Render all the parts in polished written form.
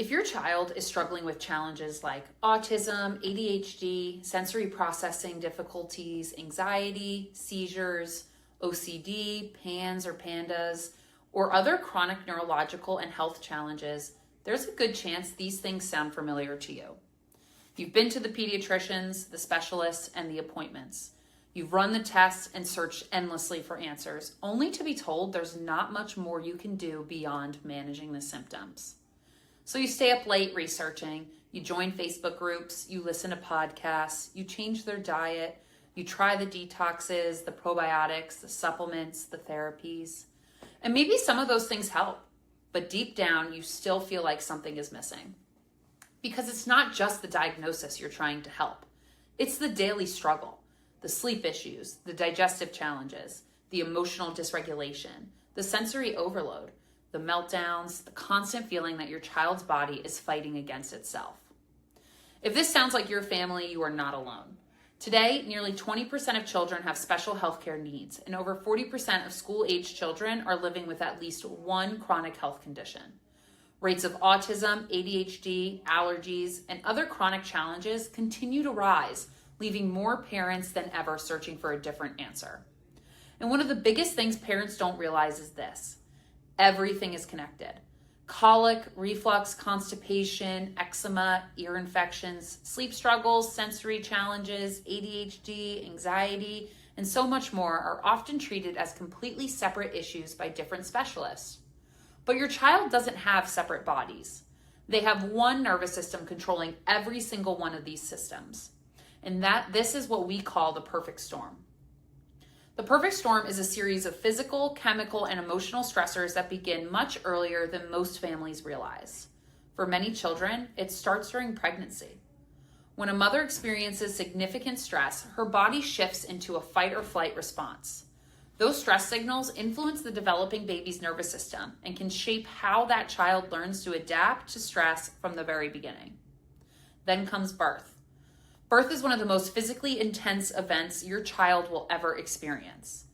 If your child is struggling with challenges like autism, ADHD, sensory processing difficulties, anxiety, seizures, OCD, PANS or PANDAS, or other chronic neurological and health challenges, there's a good chance these things sound familiar to you. You've been to the pediatricians, the specialists, and the appointments. You've run the tests and searched endlessly for answers, only to be told there's not much more you can do beyond managing the symptoms. So you stay up late researching, you join Facebook groups, you listen to podcasts, you change their diet, you try the detoxes, the probiotics, the supplements, the therapies. And maybe some of those things help, but deep down you still feel like something is missing. Because it's not just the diagnosis you're trying to help. It's the daily struggle, the sleep issues, the digestive challenges, the emotional dysregulation, the sensory overload, the meltdowns, the constant feeling that your child's body is fighting against itself. If this sounds like your family, you are not alone. Today, nearly 20% of children have special healthcare needs, and over 40% of school-aged children are living with at least one chronic health condition. Rates of autism, ADHD, allergies, and other chronic challenges continue to rise, leaving more parents than ever searching for a different answer. And one of the biggest things parents don't realize is this: everything is connected. Colic, reflux, constipation, eczema, ear infections, sleep struggles, sensory challenges, ADHD, anxiety, and so much more are often treated as completely separate issues by different specialists. But your child doesn't have separate bodies. They have one nervous system controlling every single one of these systems. And this is what we call the perfect storm. The perfect storm is a series of physical, chemical, and emotional stressors that begin much earlier than most families realize. For many children, it starts during pregnancy. When a mother experiences significant stress, her body shifts into a fight or flight response. Those stress signals influence the developing baby's nervous system and can shape how that child learns to adapt to stress from the very beginning. Then comes birth. Birth is one of the most physically intense events your child will ever experience.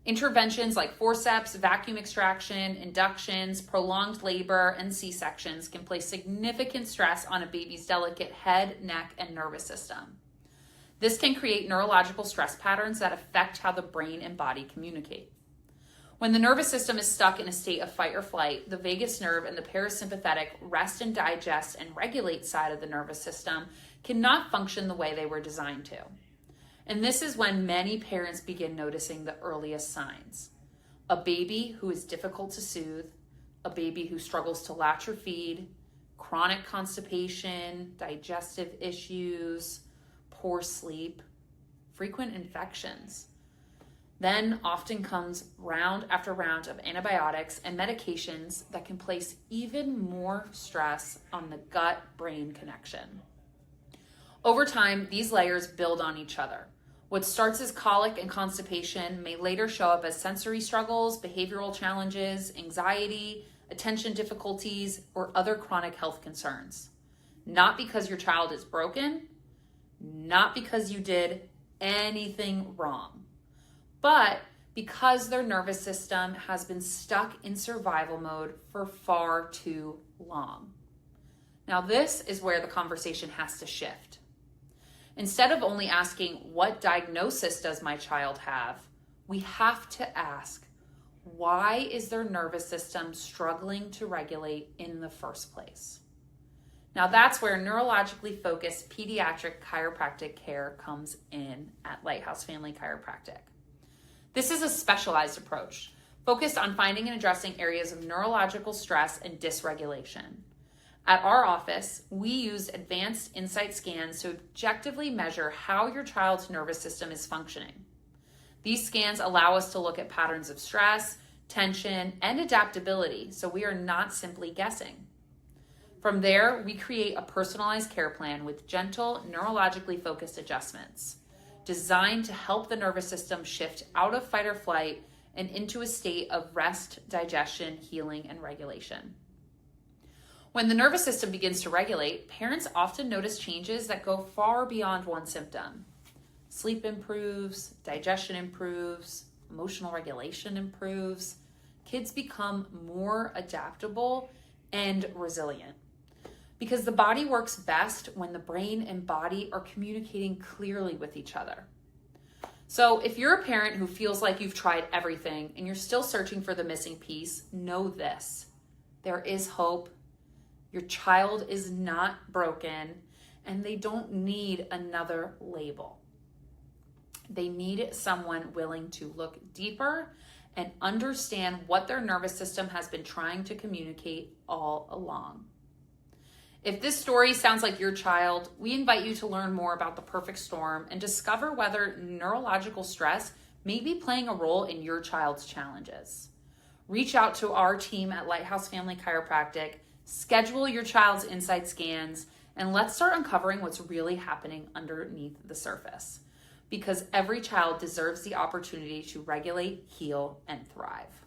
Interventions like forceps, vacuum extraction, inductions, prolonged labor, and C-sections can place significant stress on a baby's delicate head, neck, and nervous system. This can create neurological stress patterns that affect how the brain and body communicate. When the nervous system is stuck in a state of fight or flight, the vagus nerve and the parasympathetic rest and digest and regulate side of the nervous system cannot function the way they were designed to. And this is when many parents begin noticing the earliest signs. A baby who is difficult to soothe, a baby who struggles to latch or feed, chronic constipation, digestive issues, poor sleep, frequent infections. Then often comes round after round of antibiotics and medications that can place even more stress on the gut-brain connection. Over time, these layers build on each other. What starts as colic and constipation may later show up as sensory struggles, behavioral challenges, anxiety, attention difficulties, or other chronic health concerns. Not because your child is broken, not because you did anything wrong, but because their nervous system has been stuck in survival mode for far too long. Now, this is where the conversation has to shift. Instead of only asking, what diagnosis does my child have? We have to ask, why is their nervous system struggling to regulate in the first place? Now, that's where neurologically focused pediatric chiropractic care comes in at Lighthouse Family Chiropractic. This is a specialized approach focused on finding and addressing areas of neurological stress and dysregulation. At our office, we use advanced insight scans to objectively measure how your child's nervous system is functioning. These scans allow us to look at patterns of stress, tension, and adaptability, so we are not simply guessing. From there, we create a personalized care plan with gentle, neurologically focused adjustments designed to help the nervous system shift out of fight or flight and into a state of rest, digestion, healing, and regulation. When the nervous system begins to regulate, parents often notice changes that go far beyond one symptom. Sleep improves, digestion improves, emotional regulation improves. Kids become more adaptable and resilient. because the body works best when the brain and body are communicating clearly with each other. So if you're a parent who feels like you've tried everything and you're still searching for the missing piece, know this: there is hope. Your child is not broken, and they don't need another label. They need someone willing to look deeper and understand what their nervous system has been trying to communicate all along. If this story sounds like your child, we invite you to learn more about the perfect storm and discover whether neurological stress may be playing a role in your child's challenges. Reach out to our team at Lighthouse Family Chiropractic, schedule your child's inside scans, and let's start uncovering what's really happening underneath the surface. Because every child deserves the opportunity to regulate, heal, and thrive.